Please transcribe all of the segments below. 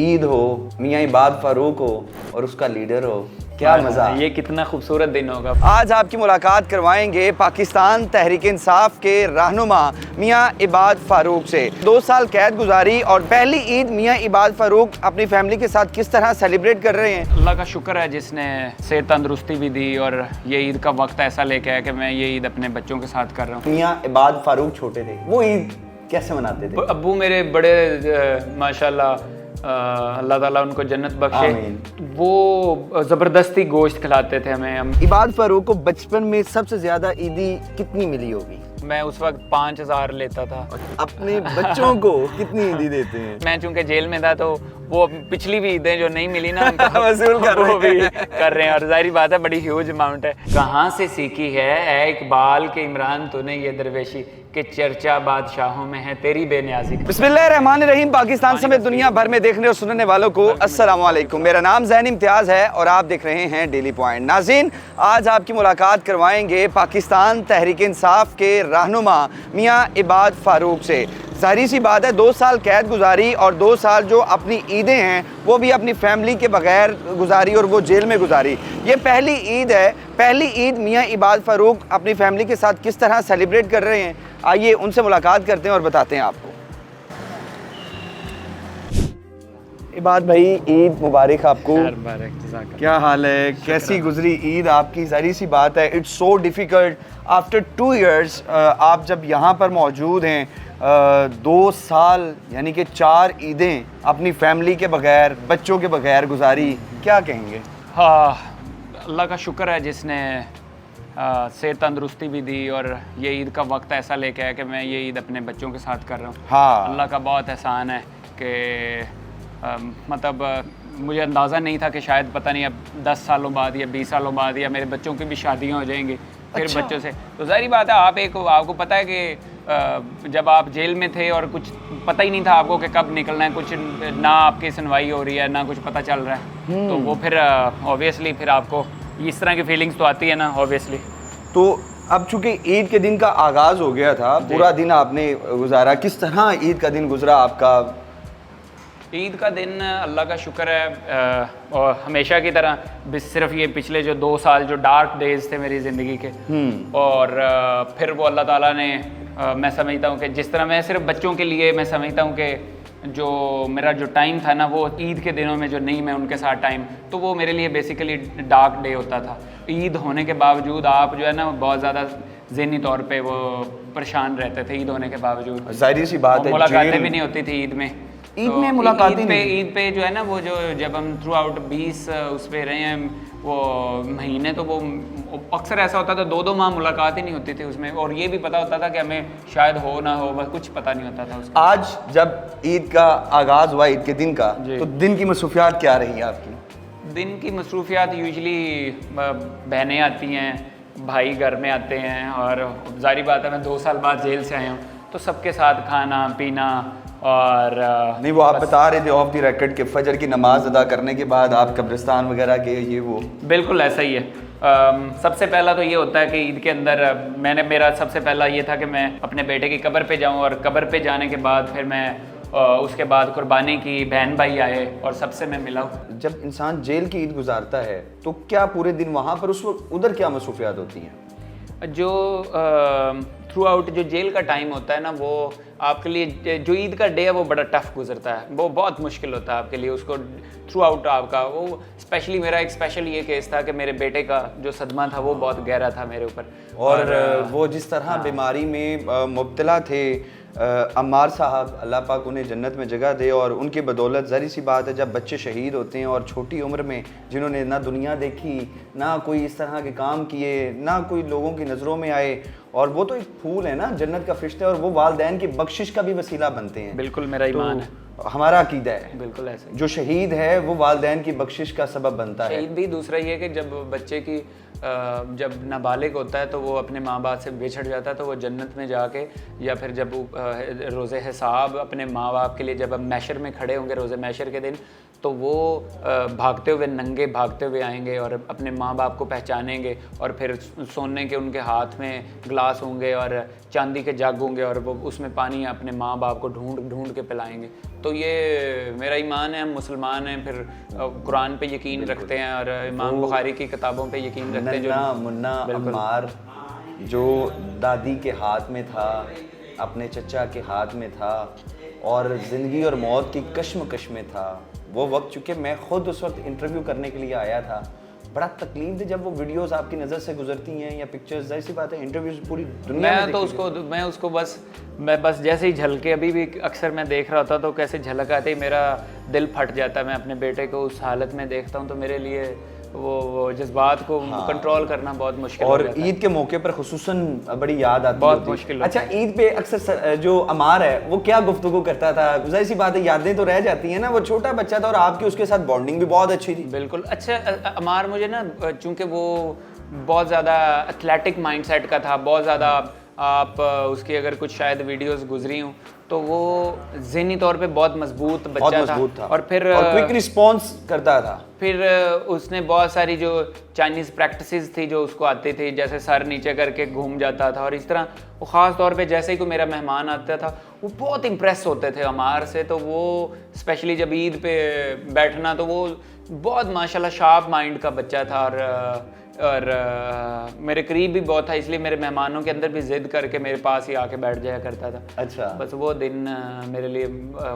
ईद हो, मियाँ इबाद फारूक हो और उसका लीडर हो, क्या मज़ा। ये कितना खूबसूरत दिन होगा। आज आपकी मुलाकात करवाएंगे पाकिस्तान तहरीक इंसाफ के रहनुमा मियाँ इबाद फारूक से। 2 साल कैद गुजारी और पहली ईद मियाँ इबाद फारूक अपनी फैमिली के साथ किस तरह सेलिब्रेट कर रहे हैं। अल्लाह का शुक्र है जिसने सेहत तंदुरुस्ती भी दी और ये ईद का वक्त ऐसा लेके आया कि मैं ये ईद अपने बच्चों के साथ कर रहा हूँ। मियाँ इबाद फारूक छोटे थे, वो ईद कैसे मनाते थे? अब्बू मेरे बड़े माशाल्लाह अल्लाह ताला उनको जन्नत बख्शे, वो ज़बरदस्ती गोश्त खिलाते थे हमें। हम इबाद फारूक को बचपन में सबसे ज़्यादा ईदी कितनी मिली होगी? मैं उस वक्त 5,000 लेता था। अपने बच्चों को कितनी ईदी देते हैं? मैं चूंकि जेल में था तो वो पिछली भी ईदें जो नहीं मिली ना वसूल कर रहे वो भी कर रहे हैं और जाहिर बात है बड़ी ह्यूज अमाउंट है। कहाँ से सीखी है ऐ इकबाल के इमरान तूने ये दरवेशी के चर्चा बादशाहों में है तेरी बेनियाजी। बिस्मिल्लाहिर्रहमानिर्रहीम। पाकिस्तान समेत दुनिया भर में देखने और सुनने वालों को अस्सलाम वालेकुम। मेरा नाम ज़ैन इम्तियाज़ है और आप देख रहे हैं डेली पॉइंट। नाज़रीन, आज आपकी मुलाकात करवाएंगे पाकिस्तान तहरीक इंसाफ के रहनुमा मियाँ इबाद फारूक से। जाहिर सी बात है 2 साल कैद गुजारी और 2 साल जो अपनी ईदें हैं वो भी अपनी फैमिली के बगैर गुजारी और वो जेल में गुजारी। ये पहली ईद है। पहली ईद मियाँ इबाद फारूक अपनी फैमिली के साथ किस तरह सेलिब्रेट कर रहे हैं, आइए उनसे मुलाकात करते हैं और बताते हैं आपको। इबाद भाई, ईद मुबारक आपको। क्या हाल है, कैसी गुजरी ईद आपकी? जाहिर सी बात है it's so difficult after 2 years. आप जब यहाँ पर मौजूद हैं, 2 साल यानी कि 4 ईदें अपनी फैमिली के बगैर, बच्चों के बगैर गुजारी, क्या कहेंगे? हाँ, अल्लाह का शुक्र है जिसने सेहत तंदुरुस्ती भी दी और ये ईद का वक्त ऐसा लेके आया कि मैं ये ईद अपने बच्चों के साथ कर रहा हूँ। हाँ, अल्लाह का बहुत एहसान है कि मतलब मुझे अंदाज़ा नहीं था कि शायद पता नहीं अब 10 सालों बाद या 20 सालों बाद या मेरे बच्चों की भी शादियाँ हो जाएंगी फिर अच्छा। बच्चों से। तो ज़ाहिर बात है आपको पता है कि जब आप जेल में थे और कुछ पता ही नहीं था आपको कि कब निकलना है, कुछ ना आपकी सुनवाई हो रही है ना कुछ पता चल रहा है, तो वो फिर ऑब्वियसली फिर आपको इस तरह की फीलिंग्स तो आती है ना ऑब्वियसली। तो अब चूंकि ईद के दिन का आगाज़ हो गया था, पूरा दिन आपने गुजारा, किस तरह ईद का दिन गुजरा आपका? ईद का दिन अल्लाह का शुक्र है और हमेशा की तरह सिर्फ ये पिछले जो 2 साल जो डार्क डेज थे मेरी ज़िंदगी के, और फिर वो अल्लाह ताला ने मैं समझता हूँ कि जिस तरह मैं सिर्फ बच्चों के लिए मैं समझता हूँ कि जो मेरा जो टाइम था ना वो ईद के दिनों में जो नहीं मैं उनके साथ टाइम, तो वो मेरे लिए बेसिकली डार्क डे होता था। ईद होने के बावजूद आप जो है ना बहुत ज़्यादा ज़हनी तौर पे वो परेशान रहते थे ईद होने के बावजूद। जाहिर सी बात है, मुलाकातें भी नहीं होती थी ईद में। ईद में मुलाकातें ईद पे जो है ना वो जो जब हम थ्रू आउट 20 उस पे रहे हैं वो महीने, तो वो अक्सर ऐसा होता था 2-2 माह मुलाकात ही नहीं होती थी उसमें, और ये भी पता होता था कि हमें शायद हो ना हो, बस कुछ पता नहीं होता था उसका। आज जब ईद का आगाज़ हुआ, ईद के दिन का, तो दिन की मसरूफियात क्या रही आपकी? दिन की मसरूफियात यूजली बहनें आती हैं, भाई घर में आते हैं, और जाहिर बात है मैं 2 साल बाद जेल से आया हूँ तो सबके साथ खाना पीना। और नहीं, वो आप बता रहे थे ऑफ द रिकॉर्ड के फजर की नमाज अदा करने के बाद आप कब्रिस्तान वगैरह के ये वो। बिल्कुल ऐसा ही है। सबसे पहला तो ये होता है कि ईद के अंदर मेरा सबसे पहला ये था कि मैं अपने बेटे की कब्र पे जाऊं, और कब्र पे जाने के बाद फिर मैं उसके बाद कुर्बानी की, बहन भाई आए और सबसे मैं मिला। जब इंसान जेल की ईद गुजारता है तो क्या पूरे दिन वहाँ पर उस वक्त उधर क्या मसरूफियात होती हैं? जो थ्रू आउट जो जेल का टाइम होता है ना वो आपके लिए जो ईद का डे है वो बड़ा टफ गुजरता है, वो बहुत मुश्किल होता है आपके लिए उसको थ्रू आउट आपका। वो स्पेशली मेरा एक स्पेशल ये केस था कि मेरे बेटे का जो सदमा था वो बहुत गहरा था मेरे ऊपर, और वो जिस तरह बीमारी में मुब्तला थे, अम्मार साहब अल्लाह पाक उन्हें जन्नत में जगह दे, और उनकी बदौलत ज़ाहिर सी बात है जब बच्चे शहीद होते हैं और छोटी उम्र में जिन्होंने ना दुनिया देखी, ना कोई इस तरह के काम किए, ना कोई लोगों की नज़रों में आए, और वो तो एक फूल है ना, जन्नत का फरिश्ता है, और वो वालदैन की बख्शिश का भी वसीला बनते हैं। बिल्कुल मेरा ईमान है, हमारा अकीदा है बिल्कुल ऐसे जो शहीद है वो वालदैन की बख्शिश का सबब बनता है। शहीद भी दूसरा ये है कि जब बच्चे की जब नाबालिग होता है तो वो अपने माँ बाप से बिछड़ जाता है, तो वो जन्नत में जाके या फिर जब वो रोज़े हिसाब अपने माँ बाप के लिए जब अब मैशर में खड़े होंगे रोज़े मैशर के दिन, तो वो भागते हुए नंगे भागते हुए आएंगे और अपने माँ बाप को पहचानेंगे, और फिर सोने के उनके हाथ में गिलास होंगे और चांदी के जग होंगे और वो उसमें पानी अपने माँ बाप को ढूंढ ढूंढ के पिलाएंगे। तो ये मेरा ईमान है, हम मुसलमान हैं, फिर कुरान पे यकीन रखते हैं और इमाम बुखारी की किताबों पे यकीन रखते हैं। नन्ना मुन्ना अम्मार जो दादी के हाथ में था, अपने चचा के हाथ में था और ज़िंदगी और मौत की कश्मकश में था वो वक्त। चूँकि मैं ख़ुद उस वक्त इंटरव्यू करने के लिए आया था, बड़ा तकलीफ थी जब वो वीडियोस आपकी नज़र से गुजरती हैं या पिक्चर्स। जाहिर सी बात है इंटरव्यूज पूरी दुनिया में मैं उसको बस जैसे ही झलके, अभी भी अक्सर मैं देख रहा होता तो कैसे झलक आते ही मेरा दिल फट जाता है। मैं अपने बेटे को उस हालत में देखता हूँ तो मेरे लिए वो जज्बात को कंट्रोल करना बहुत मुश्किल और हो जाता है। ईद के मौके पर खुसूसन बड़ी याद आती बहुत होती। मुश्किल अच्छा, ईद पे अक्सर जो अमार है वो क्या गुफ्तगू करता था? जाहिर सी बात है यादें तो रह जाती हैं ना, वो छोटा बच्चा था और आपकी उसके साथ बॉन्डिंग भी बहुत अच्छी थी। बिल्कुल। अच्छा, अमार मुझे ना, चूँकि वो बहुत ज़्यादा एथलेटिक माइंडसेट का था, बहुत ज़्यादा आप उसकी अगर कुछ शायद वीडियोस गुजरी हूँ तो वो ज़हनी तौर पे बहुत मजबूत बच्चा था। और फिर क्विक रिस्पॉन्स करता था। फिर उसने बहुत सारी जो चाइनीज़ प्रैक्टिसेस थी जो उसको आती थी, जैसे सर नीचे करके घूम जाता था और इस तरह वो ख़ास तौर पे जैसे ही कोई मेरा मेहमान आता था वो बहुत इम्प्रेस होते थे अमार से। तो वो स्पेशली जब ईद पे बैठना तो वो बहुत माशाल्लाह शार्प माइंड का बच्चा था और मेरे करीब भी बहुत था, इसलिए मेरे मेहमानों के अंदर भी ज़िद करके मेरे पास ही आके बैठ जाया करता था। अच्छा, बस वो दिन मेरे लिए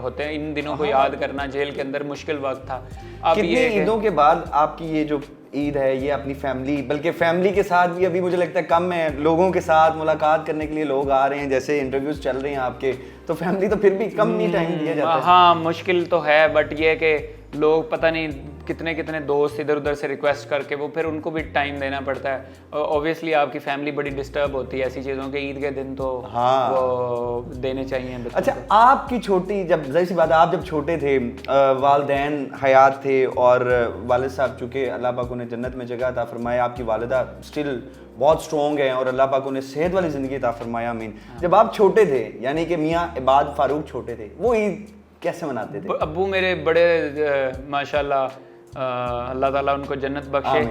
होते हैं, इन दिनों को याद करना जेल के अंदर मुश्किल वक्त था। अब कितनी ईदों के बाद आपकी ये जो ईद है ये अपनी फैमिली, बल्कि फैमिली के साथ भी अभी मुझे लगता है कम है, लोगों के साथ मुलाकात करने के लिए लोग आ रहे हैं, जैसे इंटरव्यूज चल रहे हैं आपके, तो फैमिली तो फिर भी कम ही टाइम दिया जाता है। हाँ, मुश्किल तो है, बट ये कि लोग पता नहीं कितने कितने दोस्त इधर उधर से रिक्वेस्ट करके वो फिर उनको भी टाइम देना पड़ता है। ऑब्वियसली आपकी फैमिली बड़ी डिस्टर्ब होती है ऐसी चीज़ों के, ईद के दिन तो हाँ, वो देने चाहिए। अच्छा, आपकी छोटी, जब जाहिर सी बात है आप जब छोटे थे, वालिदैन हयात थे और वालिद साहब चूँकि अल्लाह पाक उन्हें जन्नत में जगह अता फरमाए, आपकी वालिदा स्टिल बहुत स्ट्रॉन्ग है और अल्लाह पाक उन्हें सेहत वाली ज़िंदगी अता फरमाया, आमीन। जब आप छोटे थे, यानी कि मियाँ इबाद फारूक छोटे थे, वो ईद कैसे मनाते थे? अब्बू मेरे बड़े माशाल्लाह अल्लाह ताला उनको जन्नत बख्शे,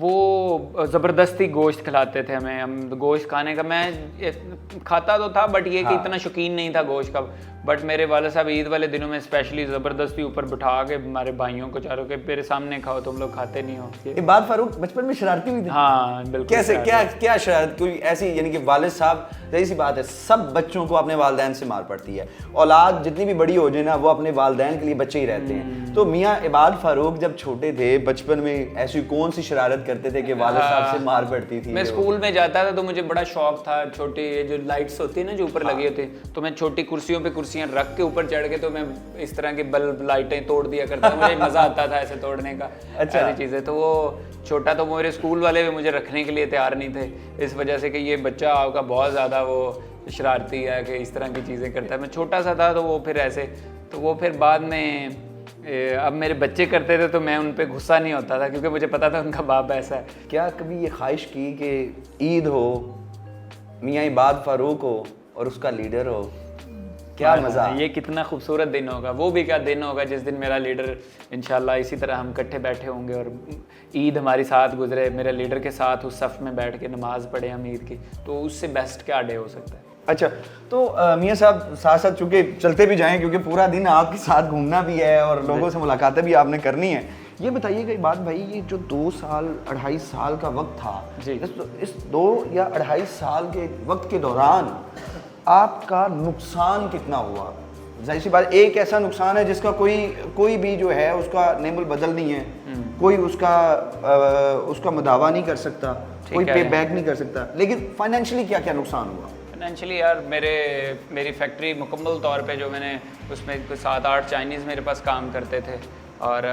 वो ज़बरदस्ती गोश्त खिलाते थे हमें। हम गोश्त खाने का, मैं खाता तो था बट ये कि इतना शौकीन नहीं था गोश्त का, बट मेरे वाले साहब ईद वाले दिनों में स्पेशली ज़बरदस्ती ऊपर बिठा के हमारे भाइयों को चारों के, मेरे सामने खाओ, तुम लोग खाते नहीं हो। इबाद फारूक बचपन में शरारती हुई थी? हाँ बिल्कुल। कैसे, क्या शरारत? कोई ऐसी, यानी कि वालिद साहब, जैसी सी बात है सब बच्चों को अपने वालिदैन से मार पड़ती है, औलाद जितनी भी बड़ी हो जाए ना वो अपने वालिदैन के लिए बच्चे ही रहते हैं। तो मियाँ इबाद फारूक जब छोटे थे बचपन में ऐसी कौन सी शरारत करते थे कि वालिद साहब से मार पड़ती थी? मैं स्कूल में जाता था तो मुझे बड़ा शौक था, छोटी जो लाइट्स होती है ना जो ऊपर लगी होती है, तो मैं छोटी कुर्सियों पे कुर्सियां रख के ऊपर चढ़ के तो मैं इस तरह की बल्ब लाइटें तोड़ दिया करता था। मुझे मज़ा आता था ऐसे तोड़ने का। अच्छा, ऐसी चीज़ें। तो वो छोटा, तो मेरे स्कूल वाले भी मुझे रखने के लिए तैयार नहीं थे इस वजह से कि ये बच्चा आपका बहुत ज़्यादा वो शरारती है कि इस तरह की चीज़ें करता है। मैं छोटा सा था तो वो फिर ऐसे, तो वो फिर बाद में अब मेरे बच्चे करते थे तो मैं उन पे गुस्सा नहीं होता था क्योंकि मुझे पता था उनका बाप ऐसा है। क्या कभी ये ख्वाहिश की कि ईद हो, मियाँ इबाद फारूक हो और उसका लीडर हो? क्या मज़ा! ये कितना खूबसूरत दिन होगा। वो भी क्या दिन होगा जिस दिन मेरा लीडर, इंशाल्लाह इसी तरह हम इकट्ठे बैठे होंगे और ईद हमारी साथ गुजरे, मेरे लीडर के साथ उस सफ़ में बैठ के नमाज़ पढ़े हम ईद की, तो उससे बेस्ट क्या डे हो सकता है। अच्छा, तो मियाँ साहब साथ साथ चूँकि चलते भी जाएं क्योंकि पूरा दिन आपके साथ घूमना भी है और लोगों से मुलाकातें भी आपने करनी है, ये बताइएगा एक बात भाई, ये जो 2 साल 2.5 साल का वक्त था जी, इस 2 या 2.5 साल के वक्त के दौरान आपका नुकसान कितना हुआ? जाहिर सी बात, एक ऐसा नुकसान है जिसका कोई भी जो है उसका नेमुल बदल नहीं है, कोई उसका मदावा नहीं कर सकता, कोई पे बैक नहीं कर सकता, लेकिन फाइनेंशियली क्या क्या नुकसान हुआ? फाइनेंशियली यार, मेरी फैक्ट्री मुकम्मल तौर पे जो मैंने उसमें 7-8 चाइनीज़ मेरे पास काम करते थे और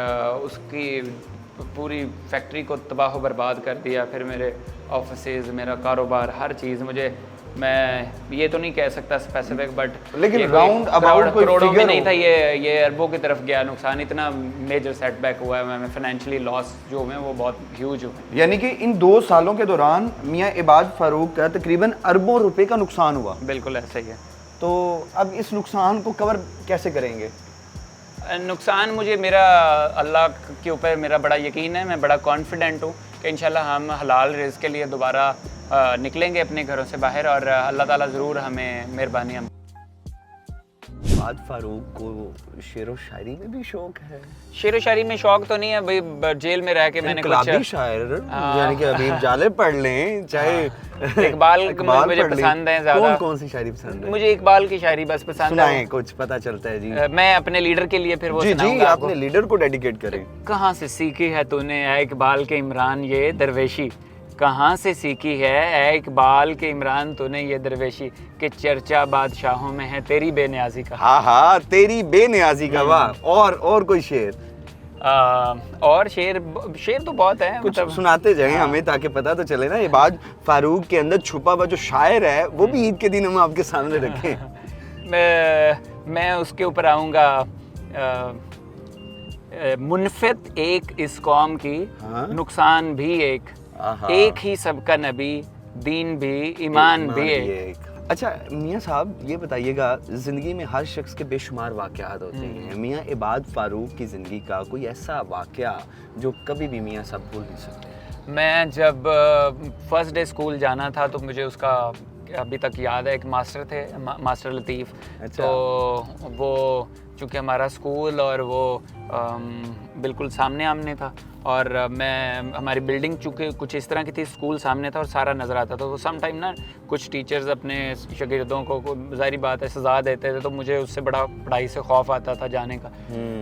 उसकी पूरी फैक्ट्री को तबाह बर्बाद कर दिया। फिर मेरे ऑफिसेज, मेरा कारोबार, हर चीज़, मुझे मैं ये तो नहीं कह सकता स्पेसिफिक, बट लेकिन round about कोई करोड़ों में figure नहीं हो। था, ये अरबों की तरफ गया नुकसान। इतना मेजर सेटबैक हुआ है, मैं फाइनेंशियली लॉस जो हुए वो बहुत ह्यूज हुए। यानी कि इन 2 सालों के दौरान मियाँ इबाद फारूक का तकरीबन अरबों रुपए का नुकसान हुआ। बिल्कुल ऐसा ही है। तो अब इस नुकसान को कवर कैसे करेंगे? नुकसान मुझे मेरा अल्लाह के ऊपर मेरा बड़ा यकीन है, मैं बड़ा कॉन्फिडेंट हूँ कि इंशाल्लाह हम हलाल रिज़्क़ के लिए दोबारा निकलेंगे अपने घरों से बाहर, और अल्लाह ताला ज़रूर हमें मेहरबानी। इबाद फारूक को शेर व शायरी में भी शौक है? शेर व शायरी में शौक तो नहीं है भाई, जेल में रह के मैंने इनकलाबी शायर, यानी कि अभी जाले पढ़ लें, चाहे इकबाल मुझे पसंद है ज़्यादा। कौन सी शायरी पसंद है? मुझे इकबाल की शायरी बस पसंद है। सुनाएं, कुछ पता चलता है जी। मैं अपने लीडर के लिए फिर वो जी सुनाऊंगा आपको। अपने लीडर को डेडिकेट करें। कहाँ से सीखी है तूने ऐ इकबाल के इमरान ये दरवेशी, कहाँ से सीखी है ऐ इकबाल के इमरान तूने ये दरवेशी, कि चर्चा बादशाहों में है तेरी बेनियाजी का। हाँ तेरी बेनियाजी का। वाह। और कोई शेर? और शेर तो बहुत है, कुछ सुनाते जाएं हमें, ताकि पता तो चले ना इबाद फारूक के अंदर छुपा हुआ जो शायर है वो भी ईद के दिन हम आपके सामने रखें। मैं उसके ऊपर आऊँगा। मुनफित एक इस कौम की, नुकसान भी एक ही सबका नबी, दीन भी ईमान भी एक। अच्छा मियाँ साहब ये बताइएगा, ज़िंदगी में हर शख्स के बेशुमार वाक़यात होते हैं, मियाँ इबाद फारूक की ज़िंदगी का कोई ऐसा वाक़या जो कभी भी मियाँ साहब भूल नहीं सकते? मैं जब फर्स्ट डे स्कूल जाना था तो मुझे उसका अभी तक याद है। एक मास्टर थे, मास्टर लतीफ़। अच्छा। तो वो चूँकि हमारा स्कूल और वो बिल्कुल सामने आमने था, और मैं हमारी बिल्डिंग चूँकि कुछ इस तरह की थी, स्कूल सामने था और सारा नज़र आता था। तो सम टाइम ना कुछ टीचर्स अपने शागिर्दों को ज़ाहिर बात है सज़ा देते थे, तो मुझे उससे बड़ा पढ़ाई से खौफ आता था जाने का।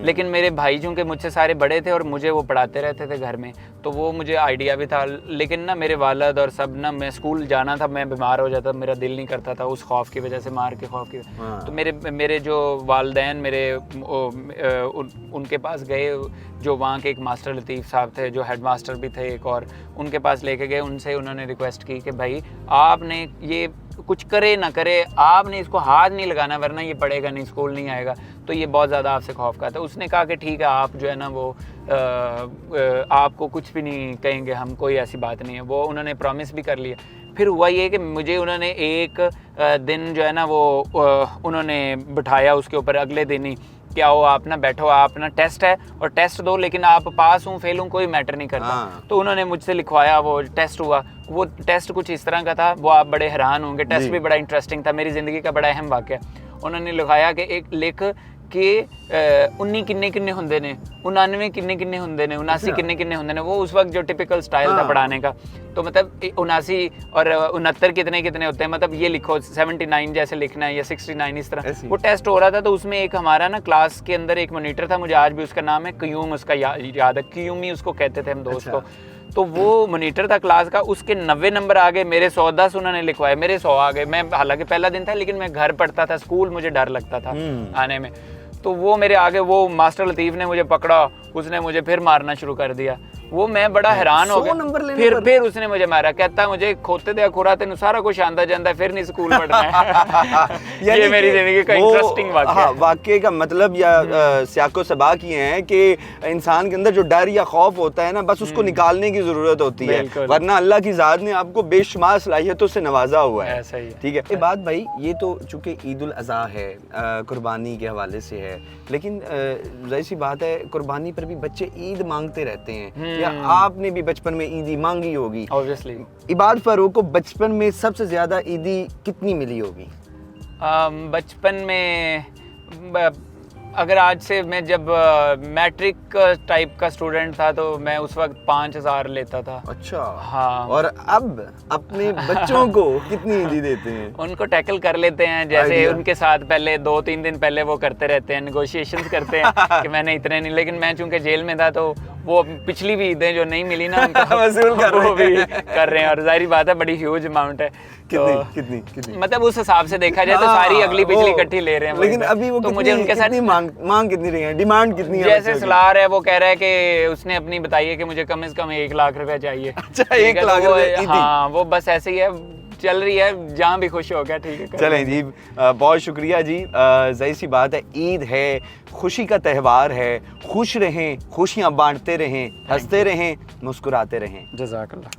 लेकिन मेरे भाई चूँकि मुझसे सारे बड़े थे और मुझे वो पढ़ाते रहते थे घर में, तो वो मुझे आइडिया भी था। लेकिन ना मेरे वालिद और सब ना, मैं स्कूल जाना था, मैं बीमार हो जाता, मेरा दिल नहीं करता था उस खौफ की वजह से, मार के खौफ की। तो मेरे जो वालिदैन मेरे उनके पास गए, जो वहाँ के एक मास्टर लतीफ़ साहब थे, जो हेड मास्टर भी थे एक, और उनके पास लेके गए। उनसे उन्होंने रिक्वेस्ट की कि भाई आपने ये कुछ करे ना करे, आपने इसको हाथ नहीं लगाना, वरना ये पढ़ेगा नहीं, स्कूल नहीं आएगा। तो ये बहुत ज़्यादा आपसे खौफ का था। उसने कहा कि ठीक है, आप जो है ना वो आपको कुछ भी नहीं कहेंगे हम, कोई ऐसी बात नहीं है। वो उन्होंने प्रॉमिस भी कर लिया। फिर हुआ ये कि मुझे उन्होंने एक दिन जो है ना वो उन्होंने बिठाया उसके ऊपर, अगले दिन ही क्या हो आप ना बैठो, आप ना टेस्ट है और टेस्ट दो, लेकिन आप पास हूँ फेल हूँ कोई मैटर नहीं करता। तो उन्होंने मुझसे लिखवाया, वो टेस्ट हुआ। वो टेस्ट कुछ इस तरह का था, वो आप बड़े हैरान होंगे, टेस्ट भी बड़ा इंटरेस्टिंग था, मेरी ज़िंदगी का बड़ा अहम वाक़या। उन्होंने लिखाया कि एक लिख कि 19 किन्ने किन्ने होंदे ने, 99 किन्ने किन्ने होंदे ने, 79 किन्ने किन्ने होंदे ने। वो उस वक्त जो टिपिकल स्टाइल था पढ़ाने का। तो मतलब 79 और 69 कितने कितने होते हैं, मतलब ये लिखो 79 जैसे लिखना है, या 69 इस तरह। वो टेस्ट हो रहा था। तो उसमें एक हमारा ना क्लास के अंदर एक मॉनिटर था, मुझे आज भी उसका नाम है क्यूम, उसका याद है, क्यूमी उसको कहते थे हम दोस्त को। तो वो मॉनिटर था क्लास का, उसके 90 नंबर आ गए, मेरे 110 उन्होंने लिखवाए, मेरे 100 आ गए। मैं हालांकि पहला दिन था, लेकिन मैं घर पढ़ता था, स्कूल मुझे डर लगता था आने में। तो वो मेरे आगे, वो मास्टर लतीफ़ ने मुझे पकड़ा, उसने मुझे फिर मारना शुरू कर दिया। वो मैं बड़ा हैरान हो गया। फिर उसने मुझे मारा, कहता मुझे खोते दे खुरा तेन सारा कुछ आंदा जाता, फिर नहीं स्कूल पढ़ना है। ये मेरी जिंदगी का इंटरेस्टिंग वाक़या है। वाक़ये का मतलब या सियाको सबाक ये है कि इंसान के अंदर जो डर या खौफ होता है ना, बस उसको निकालने की ज़रूरत होती है, वरना अल्लाह की ज़ात ने आपको बेशुमार सलाहियतों से नवाजा हुआ है। ठीक है। ये बात भाई, ये तो चूँकि ईद उल अज़हा है, कुर्बानी के हवाले से है, लेकिन ज़ाहिर सी बात है कुर्बानी पर भी बच्चे ईद मांगते रहते हैं, या आपने भी बचपन में ईदी मांगी होगी ऑब्वियसली। इबाद फारूक को बचपन में सबसे ज्यादा ईदी कितनी मिली होगी? बचपन में अगर आज से, मैं जब मैट्रिक टाइप का स्टूडेंट था तो मैं उस वक्त 5000 लेता था। अच्छा। हाँ। और अब अपने बच्चों को कितनी ईदी देते हैं? उनको टैकल कर लेते हैं, जैसे उनके साथ पहले 2-3 दिन पहले वो करते रहते हैं, नेगोशिएशंस करते हैं कि मैंने इतने नहीं, लेकिन मैं चूंकि जेल में था तो वो पिछली भी ईदें जो नहीं मिली ना उनको वसूल कर रहे हैं। और जाहिर बात है बड़ी ह्यूज अमाउंट है। कितनी मतलब उस हिसाब से देखा जाए तो सारी अगली पिछली इकट्ठी ले रहे हैं। लेकिन अभी वो तो मुझे उनके साथ मांग कितनी रही है, डिमांड कितनी है? जैसे सलार है, वो कह रहा है कि उसने अपनी बताई है कि मुझे कम से कम 1 लाख रुपए चाहिए। अच्छा, 1 लाख रुपए? हाँ, वो बस ऐसे ही है, चल रही है, जहाँ भी खुश हो गया ठीक है। चलें जी, बहुत शुक्रिया जी। ज़ाहिर सी बात है, ईद है, खुशी का त्यौहार है, खुश रहें, खुशियाँ बांटते रहें, हंसते रहें, मुस्कुराते रहें। जज़ाकल्लाह।